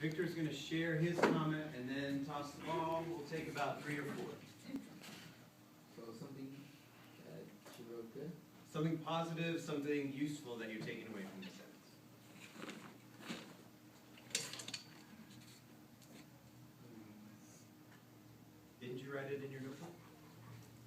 Victor's going to share his comment and then toss the ball. We'll take about 3 or 4. So something that she wrote good? Something positive, something useful that you're taking away from the sentence. Didn't you write it in your notebook?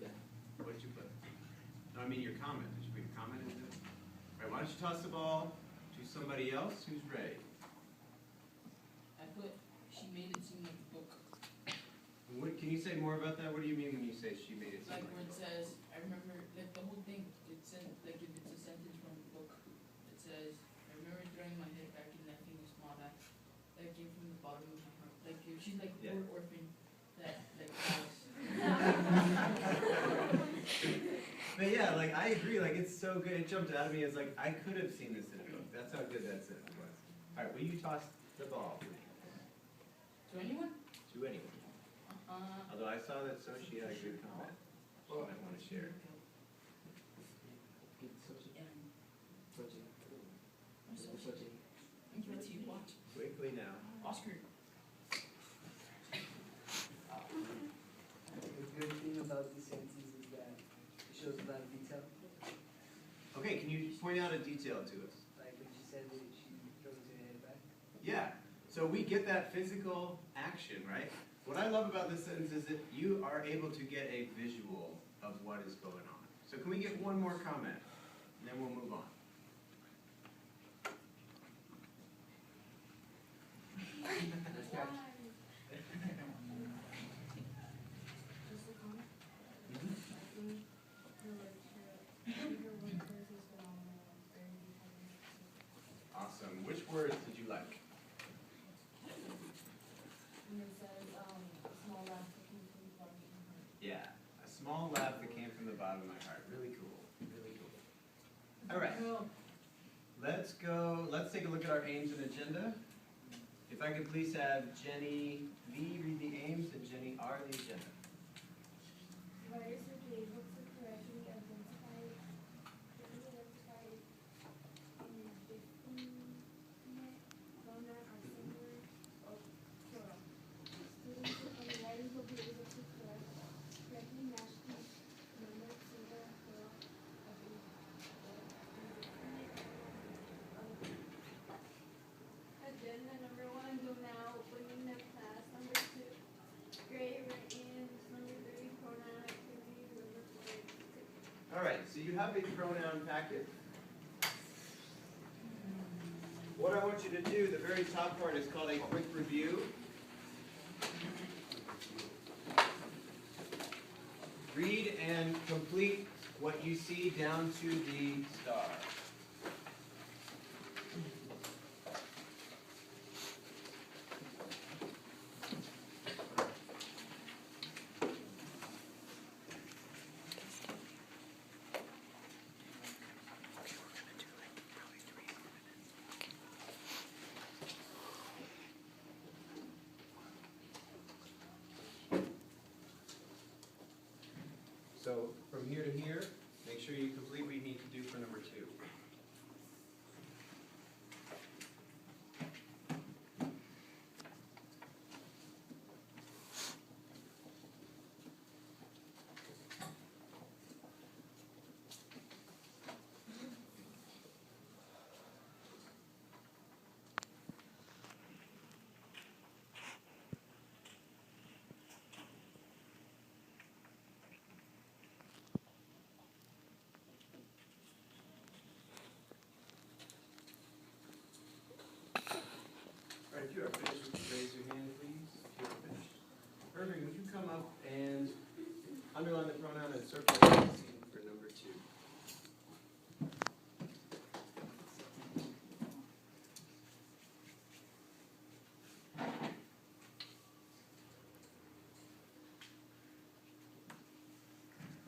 Yeah. What did you put? No, I mean your comment. Did you put your comment in there? All right, why don't you toss the ball to somebody else who's ready? I put, she made it seem like a book. What, can you say more about that? What do you mean when you say she made it seem Like like where a it book? says, I remember, like the whole thing, it said, like if it's a sentence from a book, it says, I remember throwing my head back in that thing with small that came from the bottom of my heart. Like if she's like Yeah. poor orphan that like dies. But yeah, like I agree, like it's so good. It jumped out at me as like I could have seen this in a book. That's how good that sentence was. All right, will you toss the ball To anyone? to anyone? Although I saw that Sochi had a good comment. She might want to share. It's Sochi. Sochi. I'm so Sochi. I'm give it to you. Watch. Quickly now. Oscar. The good thing about these sentences is that it shows a lot of detail. Okay, can you point out a detail to us? Like when she said that she throws her head back. Yeah. So we get that physical action, right? What I love about this sentence is that you are able to get a visual of what is going on. So can we get one more comment? And then we'll move on. Nice catch. Just a comment. Mhm. I think her workshop, her work course is phenomenal. It's very detailed. Awesome. Which words did you like? And it says, small lab cooking from the bottom of my heart. Yeah. A small laugh that came from the bottom of my heart. Really cool. Really cool. All right. Let's go. Let's take a look at our aims and agenda. If I could please have Jenny V read the aims and Jenny R the agenda. Writers will be able to correctly identify and definite pronoun or singular or plural. Students and writers will be able to correctly match the number singular or plural of Agenda number 1, go now, opening the class. Number 2, grade written. Number 3, pronoun activity. Number 4, All right. So you have a pronoun packet. What I want you to do, the very top part is called a quick review. Read and complete what you see down to the star. So from here to here, make sure you complete what you need to do for number 2. All right, if you are finished, would you raise your hand, please? If you are finished. Irving, would you come up and underline the pronoun and circle the scene for number 2?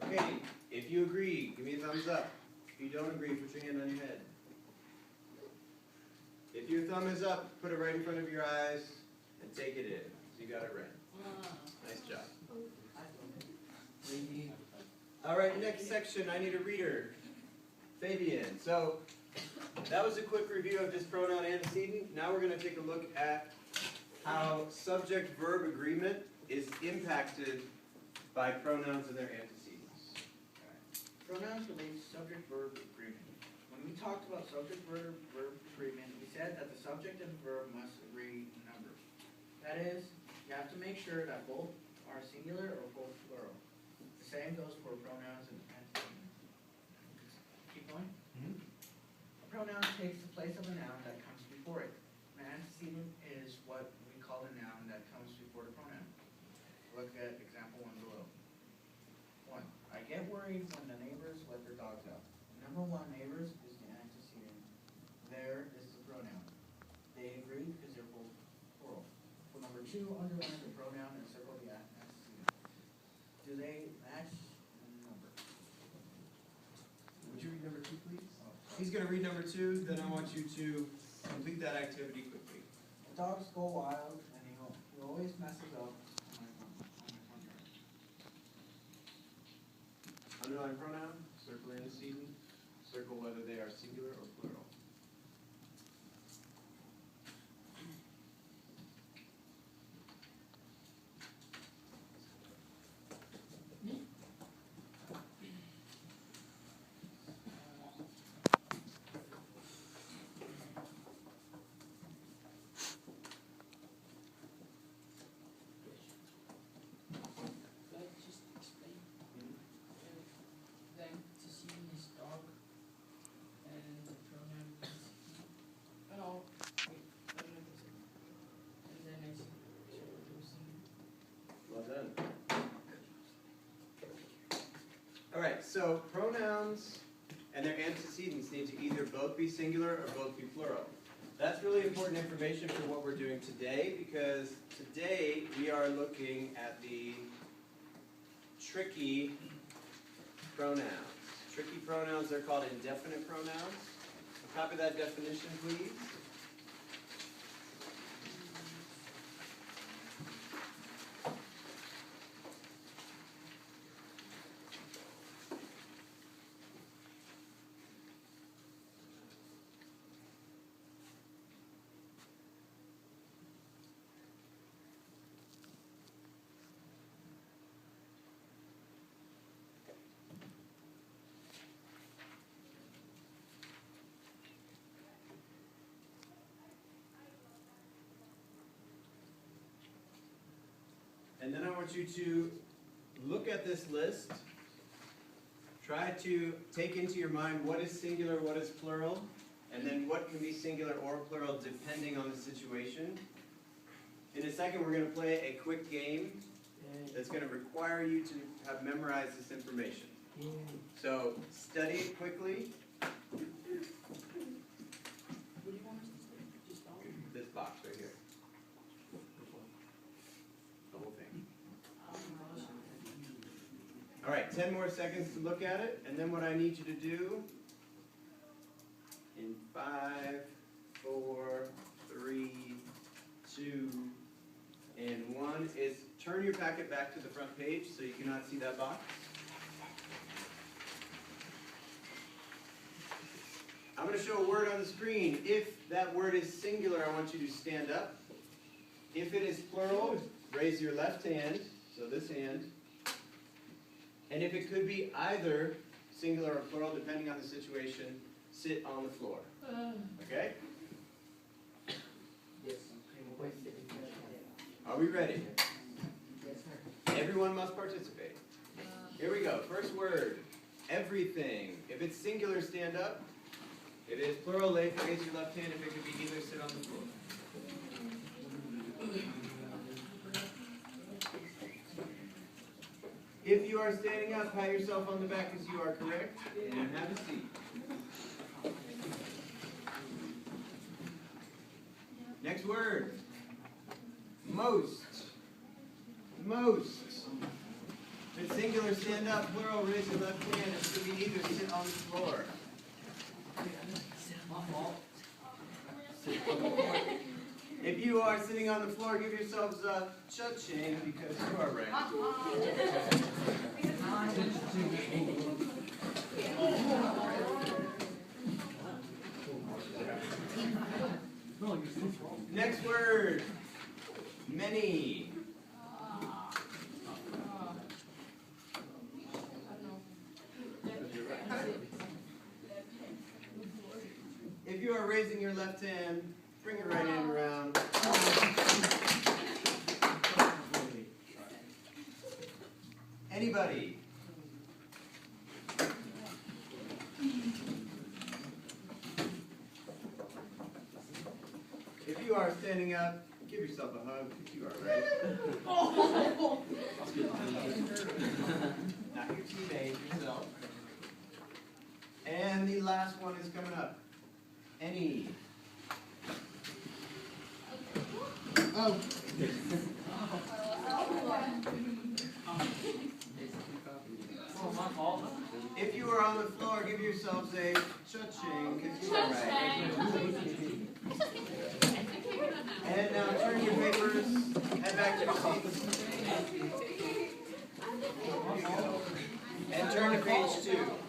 Okay, if you agree, give me a thumbs up. If you don't agree, put your hand on your head. If your thumb is up, put it right in front of your eyes and take it in. So you got it right. Nice job. All right, next section, I need a reader. Fabian. So that was a quick review of this pronoun antecedent. Now we're going to take a look at how subject-verb agreement is impacted by pronouns and their antecedents. Pronouns relate to subject-verb agreement. When we talked about subject-verb agreement, we said that the subject and verb must agree in number. That is, you have to make sure that both are singular or both plural. The same goes for pronouns and antecedents. Keep going. A pronoun takes the place of a noun that comes before it. An antecedent is what we call a noun that comes before the pronoun. Look at example 1 below. 1. I get worried when the neighbors let their dogs out. Number 1, neighbors, is the antecedent. There is the pronoun. They agree because they're both plural. For number 2, underline the pronoun and circle the antecedent. Do they match number? Would you read number 2, please? Oh, He's going to read number 2, then I want you to complete that activity quickly. The dogs go wild and he always messes up on my front yard. Underline pronoun, circle antecedent, circle whether they are singular or plural. Like, just explain. Then to see his dog and the pronoun is he. Oh, wait, I don't know if it's it. And then I see, so there was some. Well done. All right, so pronouns and their antecedents need to either both be singular or both be plural. That's really important information for what we're doing today, because today we are looking at the tricky pronouns. Tricky pronouns, they're called indefinite pronouns. Copy that definition, please. And then I want you to look at this list. Try to take into your mind what is singular, what is plural, and then what can be singular or plural depending on the situation. In a second, we're going to play a quick game that's going to require you to have memorized this information. So study it quickly. What do you want us to say? Just all? This box right here. The whole thing. All right, 10 more seconds to look at it, and then what I need you to do in 5, 4, 3, 2, and 1 is turn your packet back to the front page so you cannot see that box. I'm going to show a word on the screen. If that word is singular, I want you to stand up. If it is plural, raise your left hand, so this hand. And if it could be either singular or plural, depending on the situation, sit on the floor. Okay? Yes. Are we ready? Yes, sir. Everyone must participate. Here we go. First word, everything. If it's singular, stand up. If it is plural, raise your left hand. If it could be either, sit on the floor. If you are standing up, pat yourself on the back as you are correct, and have a seat. Next word. Most. Most. If it's singular, stand up. Plural, raise your left hand. If it could be either, sit on the floor. If you are sitting on the floor, give yourselves a cha-ching because you are right. Next word. Many. If you are raising your left hand, bring your right hand around. Anybody? If you are standing up, give yourself a hug if you are ready. Not your teammate, yourself. And the last one is coming up. Any. Oh. If you are on the floor, give yourselves a cha-ching if you are right. And now turn your papers, head back to your seats. And turn to page 2.